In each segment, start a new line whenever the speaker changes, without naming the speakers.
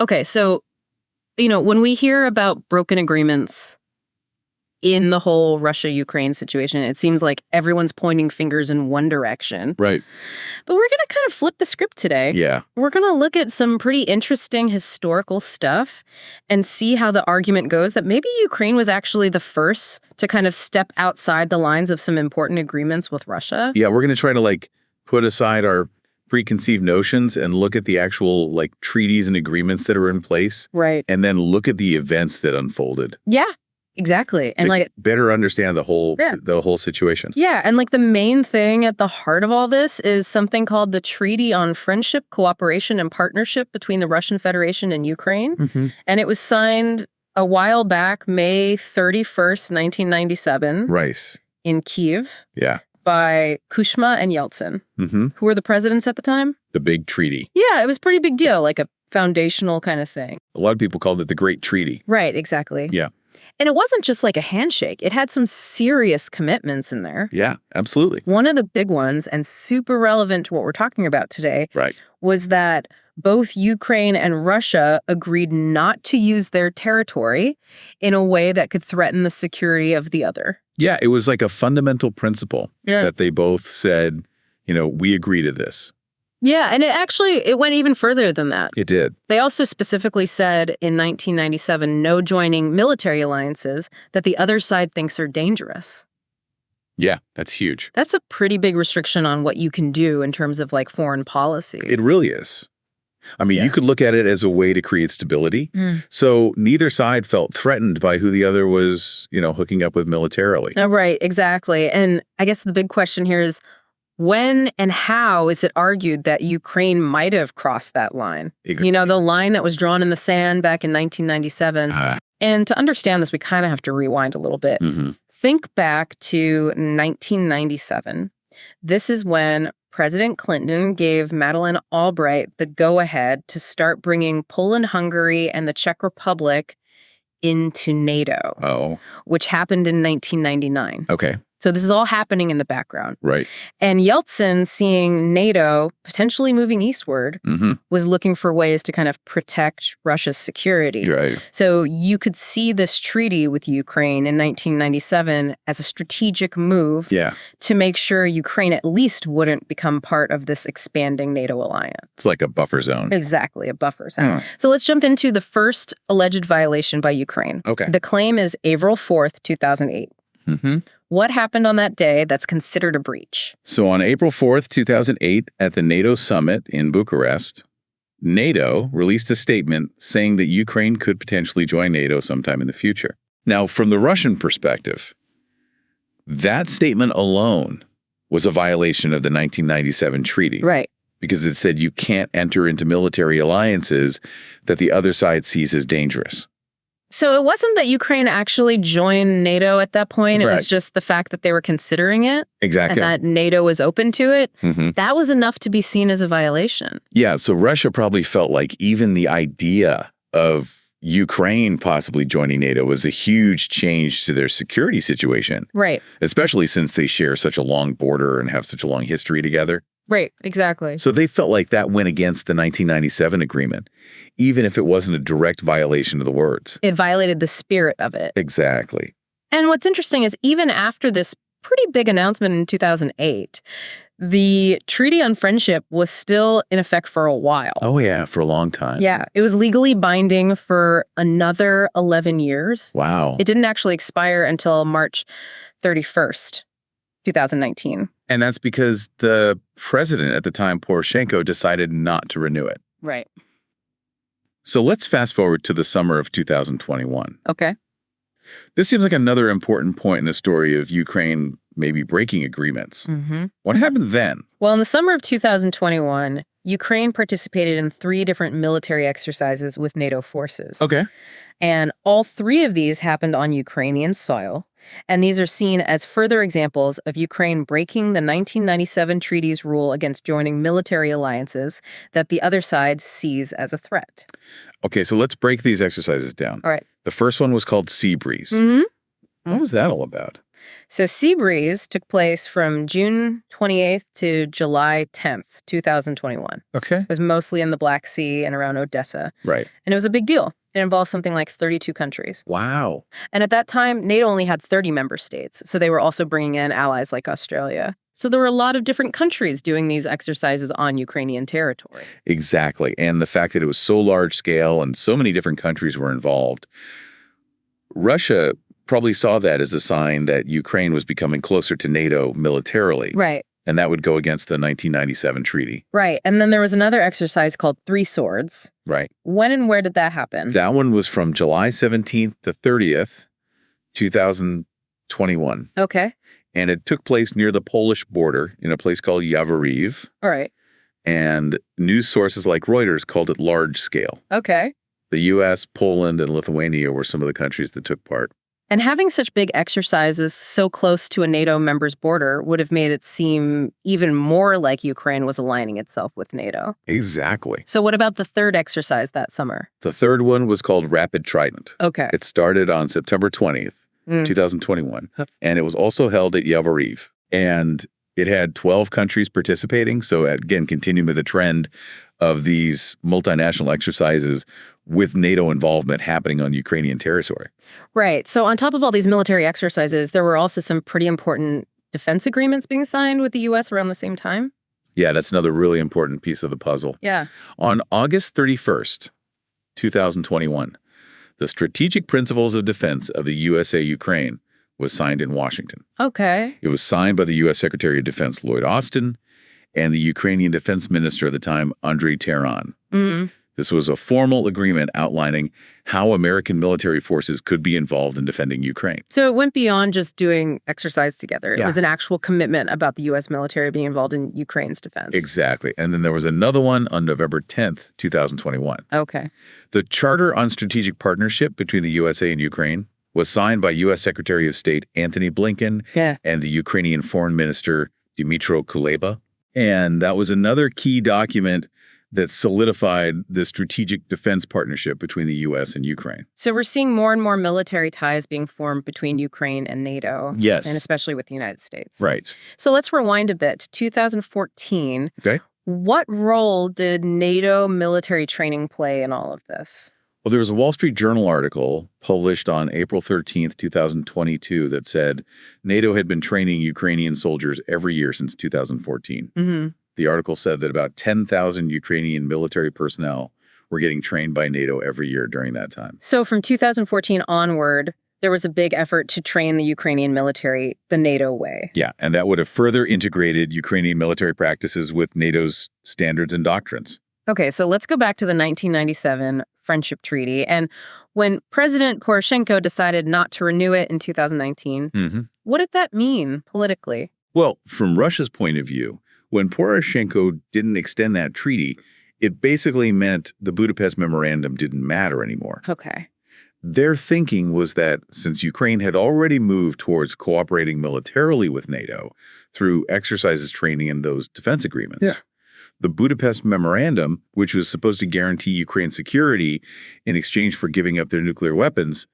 Okay, so, when we hear about broken agreements in the whole Russia-Ukraine situation, it seems like everyone's pointing fingers in one direction.
Right.
But we're going to kind of flip the script today.
Yeah.
We're going to look at some pretty interesting historical stuff and see how the argument goes that maybe Ukraine was actually the first to kind of step outside the lines of some important agreements with Russia.
Yeah, we're going to try to put aside our preconceived notions and look at the actual treaties and agreements that are in place.
Right.
And then look at the events that unfolded.
Yeah. Exactly. And
better understand the whole situation.
Yeah. And the main thing at the heart of all this is something called the Treaty on Friendship, Cooperation, and Partnership between the Russian Federation and Ukraine.
Mm-hmm.
And it was signed a while back, May 31st, 1997.
Right.
In Kyiv.
Yeah.
By Kuchma and Yeltsin,
mm-hmm.
who were the presidents at the time.
The big treaty.
Yeah, it was a pretty big deal, like a foundational kind of thing.
A lot of people called it the Great Treaty.
Right, exactly.
Yeah.
And it wasn't just like a handshake. It had some serious commitments in there.
Yeah, absolutely.
One of the big ones, and super relevant to what we're talking about today, was that both Ukraine and Russia agreed not to use their territory in a way that could threaten the security of the other.
Yeah, it was like a fundamental principle that they both said, we agree to this.
Yeah, and it went even further than that.
It did.
They also specifically said in 1997, no joining military alliances that the other side thinks are dangerous.
Yeah, that's huge.
That's a pretty big restriction on what you can do in terms of foreign policy.
It really is. I mean, you could look at it as a way to create stability. So neither side felt threatened by who the other was, hooking up with militarily.
Right, exactly. And I guess the big question here is, when and how is it argued that Ukraine might have crossed that line? The line that was drawn in the sand back in 1997. And to understand this, we kind of have to rewind a little bit.
Mm-hmm.
Think back to 1997. This is when President Clinton gave Madeleine Albright the go-ahead to start bringing Poland, Hungary, and the Czech Republic into NATO, which happened in 1999.
Okay.
So this is all happening in the background.
Right.
And Yeltsin, seeing NATO potentially moving eastward, was looking for ways to kind of protect Russia's security.
Right.
So you could see this treaty with Ukraine in 1997 as a strategic move to make sure Ukraine at least wouldn't become part of this expanding NATO alliance.
It's like a buffer zone.
Exactly, a buffer zone. So let's jump into the first alleged violation by Ukraine.
Okay.
The claim is April 4th, 2008.
Mm-hmm.
What happened on that day that's considered a breach?
So on April 4th, 2008, at the NATO Summit in Bucharest, NATO released a statement saying that Ukraine could potentially join NATO sometime in the future. Now, from the Russian perspective, that statement alone was a violation of the 1997 treaty.
Right.
Because it said you can't enter into military alliances that the other side sees as dangerous.
So it wasn't that Ukraine actually joined NATO at that point. It
Right.
was just the fact that they were considering it.
Exactly.
And that NATO was open to it.
Mm-hmm.
That was enough to be seen as a violation.
Yeah, so Russia probably felt like even the idea of Ukraine possibly joining NATO was a huge change to their security situation.
Right.
Especially since they share such a long border and have such a long history together.
Right, exactly.
So they felt like that went against the 1997 agreement, even if it wasn't a direct violation of the words.
It violated the spirit of it.
Exactly.
And what's interesting is even after this pretty big announcement in 2008, the Treaty on Friendship was still in effect for a while.
Oh, yeah, for a long time.
Yeah, it was legally binding for another 11 years.
Wow.
It didn't actually expire until March 31st, 2019.
And that's because the president at the time, Poroshenko, decided not to renew it.
Right.
So let's fast forward to the summer of 2021.
Okay.
This seems like another important point in the story of Ukraine maybe breaking agreements.
Mm-hmm.
What happened then?
Well, in the summer of 2021, Ukraine participated in 3 different military exercises with NATO forces.
Okay.
And all 3 of these happened on Ukrainian soil. And these are seen as further examples of Ukraine breaking the 1997 treaty's rule against joining military alliances that the other side sees as a threat.
Okay, so let's break these exercises down.
All right.
The first one was called Seabreeze.
Mm-hmm.
What was that all about?
So Seabreeze took place from June 28th to July 10th, 2021.
Okay.
It was mostly in the Black Sea and around Odessa.
Right.
And it was a big deal. It involved something like 32 countries.
Wow.
And at that time, NATO only had 30 member states, so they were also bringing in allies like Australia. So there were a lot of different countries doing these exercises on Ukrainian territory.
Exactly. And the fact that it was so large scale and so many different countries were involved, Russia probably saw that as a sign that Ukraine was becoming closer to NATO militarily.
Right.
And that would go against the 1997 treaty.
Right. And then there was another exercise called Three Swords.
Right.
When and where did that happen?
That one was from July 17th to 30th, 2021.
Okay.
And it took place near the Polish border in a place called Yavoriv.
All right.
And news sources like Reuters called it large scale.
Okay.
The U.S., Poland, and Lithuania were some of the countries that took part.
And having such big exercises so close to a NATO member's border would have made it seem even more like Ukraine was aligning itself with NATO.
Exactly.
So what about the third exercise that summer?
The third one was called Rapid Trident.
Okay.
It started on September 20th, 2021, and it was also held at Yavoriv. And it had 12 countries participating. So again, continuing with the trend of these multinational exercises with NATO involvement happening on Ukrainian territory.
Right. So on top of all these military exercises, there were also some pretty important defense agreements being signed with the U.S. around the same time.
Yeah, that's another really important piece of the puzzle.
Yeah.
On August 31st, 2021, the Strategic Principles of Defense of the USA Ukraine was signed in Washington.
Okay.
It was signed by the U.S. Secretary of Defense Lloyd Austin and the Ukrainian Defense Minister at the time, Andriy Taran.
Mm-hmm.
This was a formal agreement outlining how American military forces could be involved in defending Ukraine.
So it went beyond just doing exercise together. It
Yeah.
was an actual commitment about the U.S. military being involved in Ukraine's defense.
Exactly. And then there was another one on November 10th, 2021.
Okay.
The Charter on Strategic Partnership between the USA and Ukraine was signed by U.S. Secretary of State Antony Blinken and the Ukrainian Foreign Minister Dmytro Kuleba. And that was another key document that solidified the strategic defense partnership between the U.S. and Ukraine.
So we're seeing more and more military ties being formed between Ukraine and NATO.
Yes.
And especially with the United States.
Right.
So let's rewind a bit to 2014.
Okay.
What role did NATO military training play in all of this?
Well, there was a Wall Street Journal article published on April 13th, 2022 that said NATO had been training Ukrainian soldiers every year since 2014.
Mm-hmm.
The article said that about 10,000 Ukrainian military personnel were getting trained by NATO every year during that time.
So from 2014 onward, there was a big effort to train the Ukrainian military the NATO way.
Yeah, and that would have further integrated Ukrainian military practices with NATO's standards and doctrines.
Okay, so let's go back to the 1997 Friendship Treaty. And when President Poroshenko decided not to renew it in 2019, what did that mean politically?
Well, from Russia's point of view, when Poroshenko didn't extend that treaty, it basically meant the Budapest Memorandum didn't matter anymore.
Okay.
Their thinking was that since Ukraine had already moved towards cooperating militarily with NATO through exercises, training, and those defense agreements, the Budapest Memorandum, which was supposed to guarantee Ukraine's security in exchange for giving up their nuclear weapons,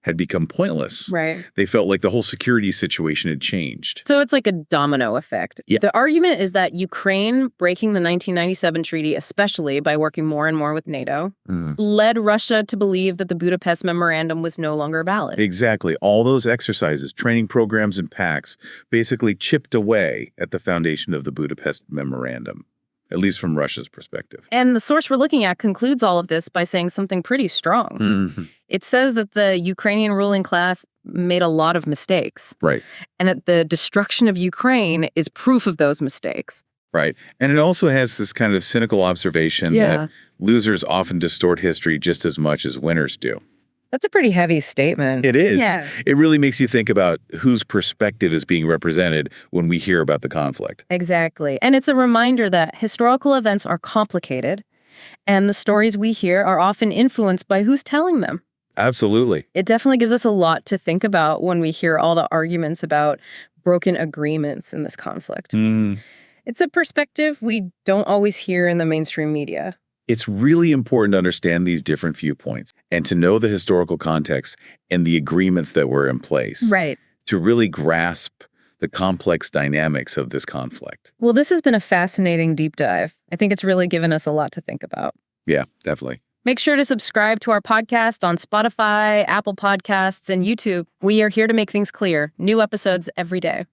had become pointless.
Right.
They felt like the whole security situation had changed.
So it's like a domino effect.
Yeah.
The argument is that Ukraine breaking the 1997 treaty, especially by working more and more with NATO, led Russia to believe that the Budapest Memorandum was no longer valid.
Exactly. All those exercises, training programs, and pacts basically chipped away at the foundation of the Budapest Memorandum, at least from Russia's perspective.
And the source we're looking at concludes all of this by saying something pretty strong. It says that the Ukrainian ruling class made a lot of mistakes.
Right.
And that the destruction of Ukraine is proof of those mistakes.
Right. And it also has this kind of cynical observation that losers often distort history just as much as winners do.
That's a pretty heavy statement.
It is.
Yeah.
It really makes you think about whose perspective is being represented when we hear about the conflict.
Exactly. And it's a reminder that historical events are complicated, and the stories we hear are often influenced by who's telling them.
Absolutely.
It definitely gives us a lot to think about when we hear all the arguments about broken agreements in this conflict. It's a perspective we don't always hear in the mainstream media.
It's really important to understand these different viewpoints and to know the historical context and the agreements that were in place.
Right.
to really grasp the complex dynamics of this conflict.
Well, this has been a fascinating deep dive. I think it's really given us a lot to think about.
Yeah, definitely.
Make sure to subscribe to our podcast on Spotify, Apple Podcasts, and YouTube. We are here to make things clear. New episodes every day.